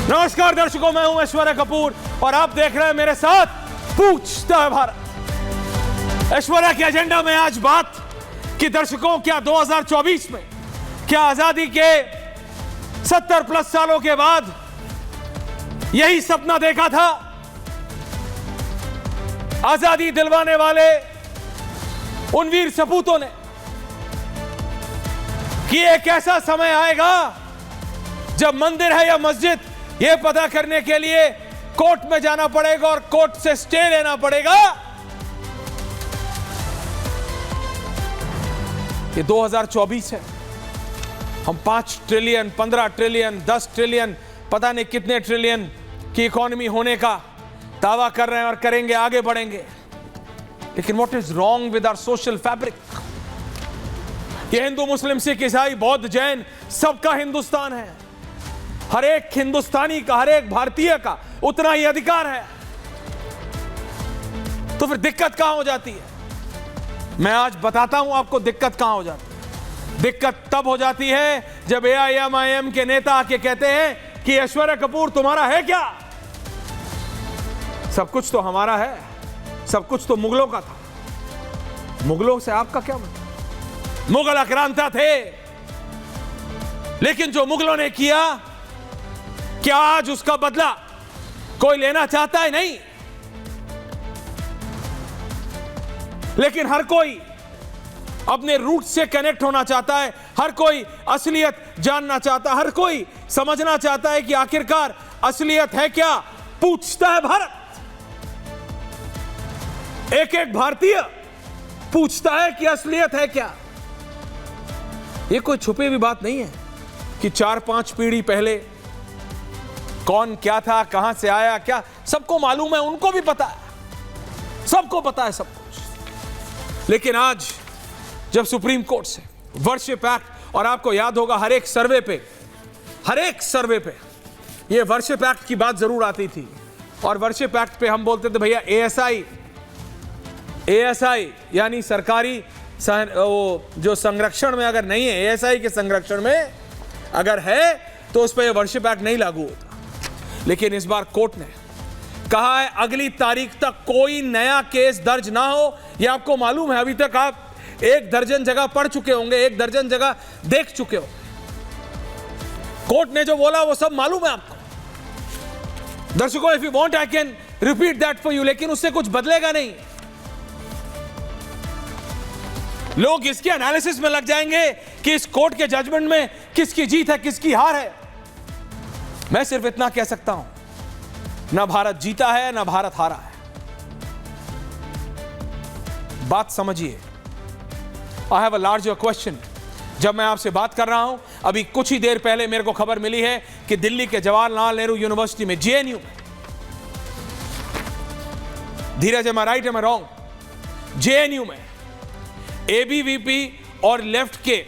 नमस्कार दर्शकों, मैं हूं ऐश्वर्या कपूर और आप देख रहे हैं मेरे साथ पूछता है भारत। ऐश्वर्या के एजेंडा में आज बात कि दर्शकों, क्या 2024 में क्या आजादी के 70+ सालों के बाद यही सपना देखा था आजादी दिलवाने वाले उन वीर सपूतों ने कि एक ऐसा समय आएगा जब मंदिर है या मस्जिद यह पता करने के लिए कोर्ट में जाना पड़ेगा और कोर्ट से स्टे लेना पड़ेगा। ये 2024 है। हम 5 ट्रिलियन, 15 ट्रिलियन, 10 ट्रिलियन, पता नहीं कितने ट्रिलियन की इकोनॉमी होने का दावा कर रहे हैं और करेंगे, आगे बढ़ेंगे। लेकिन what is wrong with our social fabric? ये हिंदू, मुस्लिम, सिख, ईसाई, बौद्ध, जैन सबका हिंदुस्तान है। हर एक हिंदुस्तानी का, हर एक भारतीय का उतना ही अधिकार है। तो फिर दिक्कत कहां हो जाती है? मैं आज बताता हूं आपको दिक्कत कहां हो जाती है। दिक्कत तब हो जाती है जब AIMIM के नेता आके कहते हैं कि ऐश्वर्या कपूर तुम्हारा है क्या? सब कुछ तो हमारा है, सब कुछ तो मुगलों का था। मुगलों से आपका क्या मतलब? मुगल आक्रांता थे, लेकिन जो मुगलों ने किया, क्या आज उसका बदला कोई लेना चाहता है? नहीं। लेकिन हर कोई अपने रूट से कनेक्ट होना चाहता है, हर कोई असलियत जानना चाहता है, हर कोई समझना चाहता है कि आखिरकार असलियत है क्या। पूछता है भारत। एक एक भारतीय पूछता है कि असलियत है क्या। यह कोई छुपी हुई बात नहीं है कि 4-5 पीढ़ी पहले कौन क्या था, कहां से आया, क्या सबको मालूम है, उनको भी पता है, सबको पता है सब कुछ। लेकिन आज जब सुप्रीम कोर्ट से वर्शिप एक्ट, और आपको याद होगा हर एक सर्वे पे ये वर्शिप एक्ट की बात जरूर आती थी। और वर्शिप एक्ट पे हम बोलते थे भैया ASI यानी सरकारी वो जो संरक्षण में अगर नहीं है, ASI के संरक्षण में अगर है तो उस पर वर्शिप एक्ट नहीं लागू होता। लेकिन इस बार कोर्ट ने कहा है अगली तारीख तक कोई नया केस दर्ज ना हो। यह आपको मालूम है, अभी तक आप 1 दर्जन जगह पढ़ चुके होंगे, 1 दर्जन जगह देख चुके हो। कोर्ट ने जो बोला वो सब मालूम है आपको। दर्शकों, if you want I can repeat that for you, लेकिन उससे कुछ बदलेगा नहीं। लोग इसके एनालिसिस में लग जाएंगे कि इस कोर्ट के जजमेंट में किसकी जीत है, किसकी हार है। मैं सिर्फ इतना कह सकता हूं, ना भारत जीता है, ना भारत हारा है। बात समझिए। I have a larger question. जब मैं आपसे बात कर रहा हूं, अभी कुछ ही देर पहले मेरे को खबर मिली है कि दिल्ली के जवाहरलाल नेहरू यूनिवर्सिटी में, JNU में, Dheeraj, am I right, am I wrong? JNU में ABVP और लेफ्ट के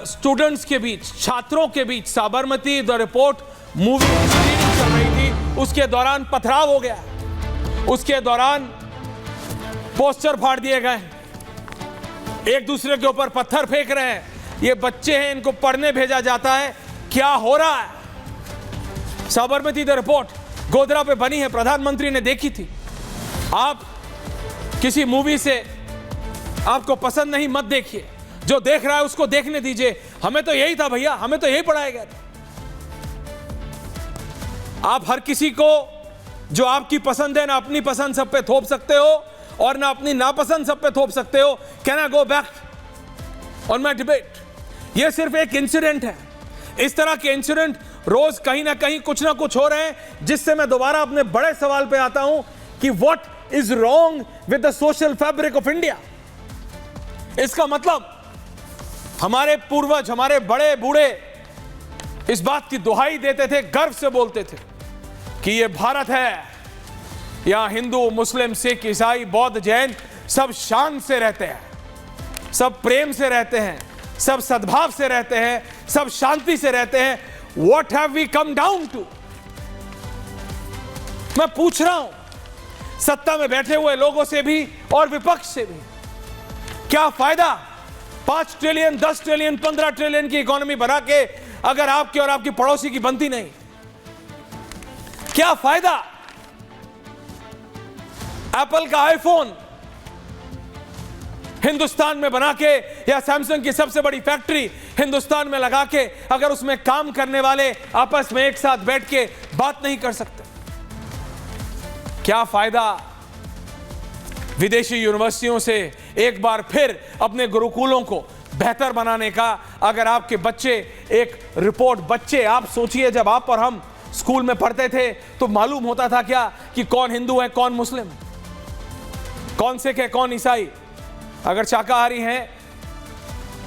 स्टूडेंट्स के बीच, छात्रों के बीच साबरमती द रिपोर्ट मूवी की स्क्रीनिंग चल रही थी। उसके दौरान पथराव हो गया। उसके दौरान पोस्टर फाड़ दिए गए, एक दूसरे के ऊपर पत्थर फेंक रहे हैं। ये बच्चे हैं, इनको पढ़ने भेजा जाता है। क्या हो रहा है? साबरमती द रिपोर्ट गोधरा पे बनी है, प्रधानमंत्री ने देखी थी। आप किसी मूवी से आपको पसंद नहीं, मत देखिए। जो देख रहा है उसको देखने दीजिए। हमें तो यही था भैया, हमें तो यही पढ़ाया गया था। आप हर किसी को जो आपकी पसंद है ना अपनी पसंद सब पे थोप सकते हो और ना अपनी नापसंद सब पे थोप सकते हो। Can I go back on my debate? यह सिर्फ एक इंसिडेंट है। इस तरह के इंसिडेंट रोज कहीं ना कहीं कुछ ना कुछ हो रहे हैं, जिससे मैं दोबारा अपने बड़े सवाल पे आता हूं कि what is wrong with the social fabric of India. इसका मतलब हमारे पूर्वज, हमारे बड़े बूढ़े इस बात की दुहाई देते थे, गर्व से बोलते थे कि ये भारत है, यहां हिंदू, मुस्लिम, सिख, ईसाई, बौद्ध, जैन सब शान से रहते हैं, सब प्रेम से रहते हैं, सब सद्भाव से रहते हैं, सब शांति से रहते हैं। What have we come down to? मैं पूछ रहा हूं सत्ता में बैठे हुए लोगों से भी और विपक्ष से भी, क्या फायदा 5 ट्रिलियन, 10 ट्रिलियन, 15 ट्रिलियन की इकोनॉमी बना के अगर आपके और आपकी पड़ोसी की बनती नहीं? क्या फायदा एप्पल का आईफोन हिंदुस्तान में बना के या सैमसंग की सबसे बड़ी फैक्ट्री हिंदुस्तान में लगा के अगर उसमें काम करने वाले आपस में एक साथ बैठ के बात नहीं कर सकते? क्या फायदा विदेशी यूनिवर्सिटियों से एक बार फिर अपने गुरुकुलों को बेहतर बनाने का, अगर आपके बच्चे एक रिपोर्ट, बच्चे आप सोचिए जब आप और हम स्कूल में पढ़ते थे तो मालूम होता था क्या कि कौन हिंदू है, कौन मुस्लिम, कौन सिख है, कौन ईसाई, अगर शाकाहारी हैं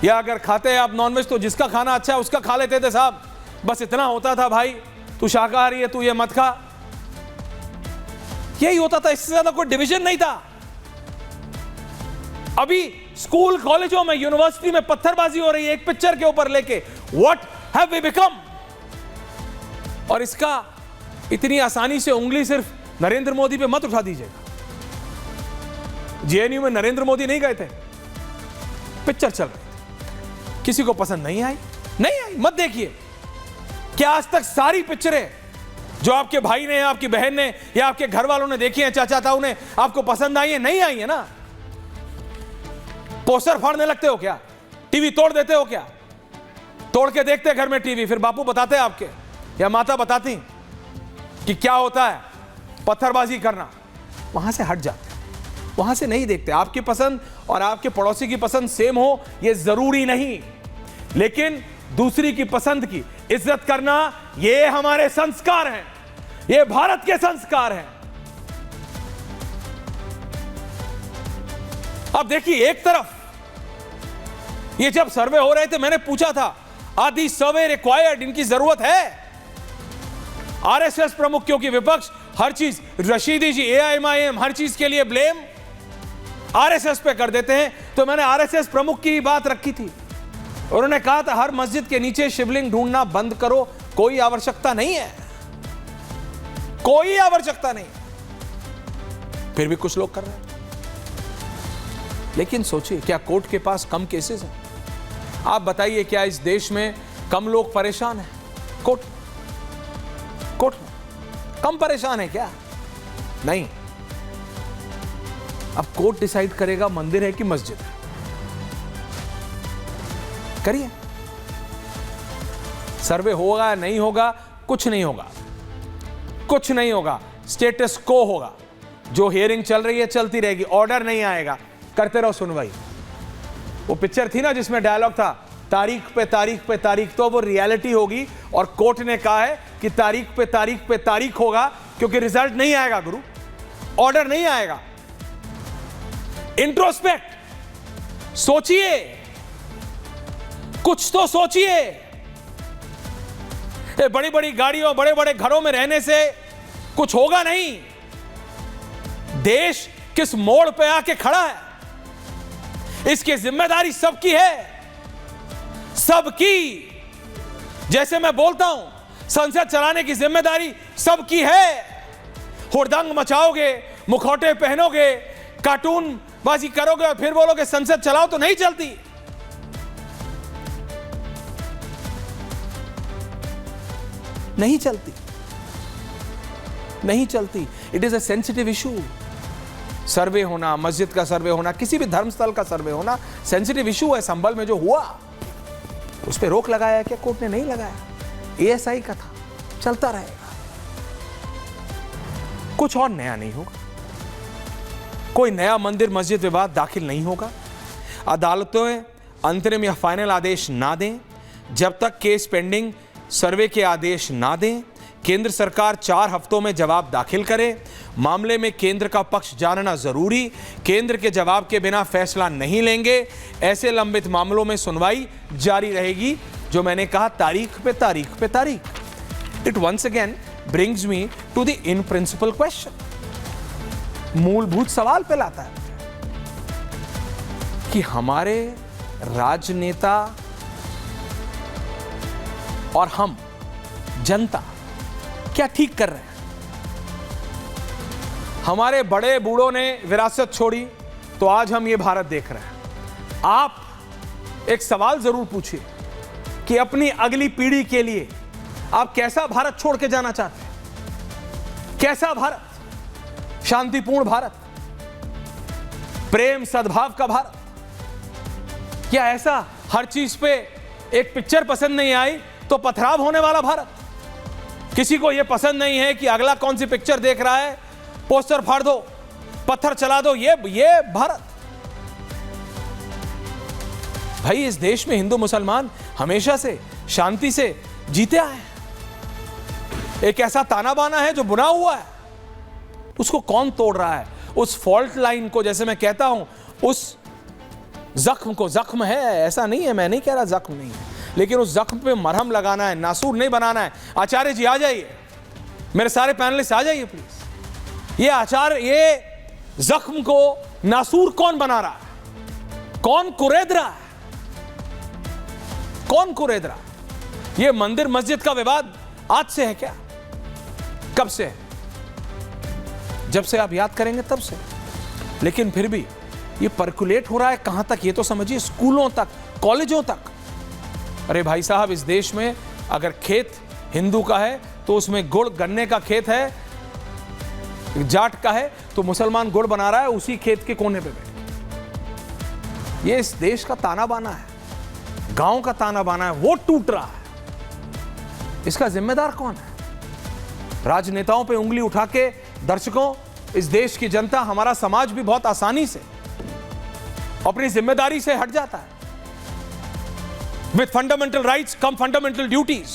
या अगर खाते हैं आप नॉनवेज तो जिसका खाना अच्छा है उसका खा लेते थे साहब, बस इतना होता था। भाई तू शाकाहारी है, तू ये मत खा, यही होता था, इससे ज्यादा कोई डिवीजन नहीं था। अभी स्कूल कॉलेजों में यूनिवर्सिटी में पत्थरबाजी हो रही है एक पिक्चर के ऊपर लेके, व्हाट हैव वी बिकम। और इसका इतनी आसानी से उंगली सिर्फ नरेंद्र मोदी पे मत उठा दीजिएगा। जेएनयू में नरेंद्र मोदी नहीं गए थे, पिक्चर चल रही थी, किसी को पसंद नहीं आई, नहीं आई, मत देखिए। क्या आज तक सारी पिक्चरें जो आपके भाई ने, आपकी बहन ने या आपके घर वालों ने देखी हैं, चाचा ताऊ ने, आपको पसंद आई है? नहीं आई है ना। पोस्टर फाड़ने लगते हो क्या? टीवी तोड़ देते हो क्या? तोड़ के देखते घर में टीवी, फिर बापू बताते आपके या माता बताती कि क्या होता है पत्थरबाजी करना, वहां से हट जाते, वहां से नहीं देखते। आपकी पसंद और आपके पड़ोसी की पसंद सेम हो यह जरूरी नहीं, लेकिन दूसरी की पसंद की इज्जत करना ये हमारे संस्कार हैं, ये भारत के संस्कार हैं। अब देखिए, एक तरफ ये जब सर्वे हो रहे थे मैंने पूछा था, आर दी सर्वे रिक्वायर्ड, इनकी जरूरत है? आरएसएस प्रमुख, क्योंकि विपक्ष हर चीज, रशीदी जी, एआईएमआईएम हर चीज के लिए ब्लेम आरएसएस पे कर देते हैं, तो मैंने आरएसएस प्रमुख की बात रखी थी। उन्होंने कहा था हर मस्जिद के नीचे शिवलिंग ढूंढना बंद करो, कोई आवश्यकता नहीं है, कोई आवश्यकता नहीं। फिर भी कुछ लोग कर रहे हैं। लेकिन सोचिए, क्या कोर्ट के पास कम केसेस हैं? आप बताइए, क्या इस देश में कम लोग परेशान हैं? कोर्ट में कम परेशान है क्या? नहीं। अब कोर्ट डिसाइड करेगा मंदिर है कि मस्जिद है। करिए, सर्वे होगा नहीं होगा, कुछ नहीं होगा, कुछ नहीं होगा, स्टेटस को होगा। जो हियरिंग चल रही है चलती रहेगी, ऑर्डर नहीं आएगा, करते रहो सुनवाई। वो पिक्चर थी ना जिसमें डायलॉग था तारीख पे तारीख पे तारीख, तो वो रियलिटी होगी। और कोर्ट ने कहा है कि तारीख पे तारीख पे तारीख होगा, क्योंकि रिजल्ट नहीं आएगा गुरु, ऑर्डर नहीं आएगा। इंट्रोस्पेक्ट, सोचिए, कुछ तो सोचिए। बड़ी बड़ी गाड़ियों, बड़े बड़े घरों में रहने से कुछ होगा नहीं। देश किस मोड़ पे आके खड़ा है, इसकी जिम्मेदारी सबकी है, सबकी। जैसे मैं बोलता हूं, संसद चलाने की जिम्मेदारी सबकी है। हुड़दंग मचाओगे, मुखौटे पहनोगे, कार्टून बाजी करोगे और फिर बोलोगे संसद चलाओ, तो नहीं चलती। नहीं चलती, नहीं चलती। It is a sensitive issue. Survey होना, मस्जिद का सर्वे होना, किसी भी धर्मस्थल का सर्वे होना सेंसिटिव इशू है। संभल में जो हुआ उस पर रोक लगाया क्या कोर्ट ने? नहीं लगाया। एएसआई का था, चलता रहेगा, कुछ और नया नहीं होगा। कोई नया मंदिर मस्जिद विवाद दाखिल नहीं होगा। अदालतें अंतरिम या फाइनल आदेश ना दें जब तक केस पेंडिंग सर्वे के आदेश ना दें। केंद्र सरकार 4 हफ्तों में जवाब दाखिल करे। मामले में केंद्र का पक्ष जानना जरूरी। केंद्र के जवाब के बिना फैसला नहीं लेंगे। ऐसे लंबित मामलों में सुनवाई जारी रहेगी। जो मैंने कहा, तारीख पे तारीख पे तारीख। It once again brings me to the in principle question. मूलभूत सवाल पे लाता है कि हमारे राजनेता और हम जनता क्या ठीक कर रहे हैं? हमारे बड़े बूढ़ों ने विरासत छोड़ी तो आज हम ये भारत देख रहे हैं। आप एक सवाल जरूर पूछिए कि अपनी अगली पीढ़ी के लिए आप कैसा भारत छोड़ के जाना चाहते हैं? कैसा भारत? शांतिपूर्ण भारत, प्रेम सद्भाव का भारत, क्या ऐसा हर चीज पे एक पिक्चर पसंद नहीं आई तो पथराव होने वाला भारत? किसी को यह पसंद नहीं है कि अगला कौन सी पिक्चर देख रहा है, पोस्टर फाड़ दो, पत्थर चला दो, ये भारत? भाई, इस देश में हिंदू मुसलमान हमेशा से शांति से जीते आए हैं। एक ऐसा ताना बाना है जो बुना हुआ है, उसको कौन तोड़ रहा है? उस फॉल्ट लाइन को, जैसे मैं कहता हूं, उस जख्म को, जख्म है, ऐसा नहीं है, मैं नहीं कह रहा जख्म नहीं है, लेकिन उस जख्म पे मरहम लगाना है, नासूर नहीं बनाना है। आचार्य जी आ जाइए, मेरे सारे पैनलिस्ट आ जाइए प्लीज। ये जख्म को नासूर कौन बना रहा है? कौन कुरेद रहा है? कौन कुरेद रहा? ये मंदिर मस्जिद का विवाद आज से है क्या? कब से है? जब से आप याद करेंगे तब से। लेकिन फिर भी ये पर्कुलेट हो रहा है कहां तक, ये तो समझिए, स्कूलों तक, कॉलेजों तक। अरे भाई साहब, इस देश में अगर खेत हिंदू का है तो उसमें गुड़, गन्ने का खेत है, जाट का है, तो मुसलमान गुड़ बना रहा है उसी खेत के कोने पे बैठ। ये इस देश का ताना बाना है, गांव का ताना बाना है, वो टूट रहा है। इसका जिम्मेदार कौन है? राजनेताओं पे उंगली उठा के, दर्शकों, इस देश की जनता, हमारा समाज भी बहुत आसानी से अपनी जिम्मेदारी से हट जाता है। With fundamental rights come fundamental duties.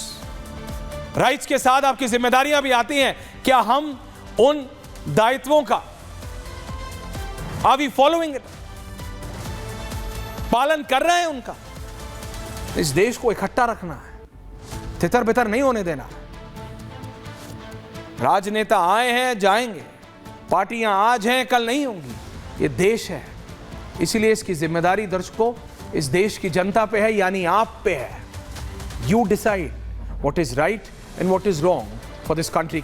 Rights के साथ आपकी जिम्मेदारियां भी आती हैं। क्या हम उन दायित्वों का, आर वी फॉलोइंग इट, पालन कर रहे हैं उनका? इस देश को इकट्ठा रखना है, तितर बितर नहीं होने देना। राजनेता आए हैं, जाएंगे, पार्टियां आज हैं, कल नहीं होंगी। ये देश है, इसलिए इसकी जिम्मेदारी, दर्शकों, इस देश की जनता पे है, यानी आप पे है। You decide what is right and what is wrong for this country.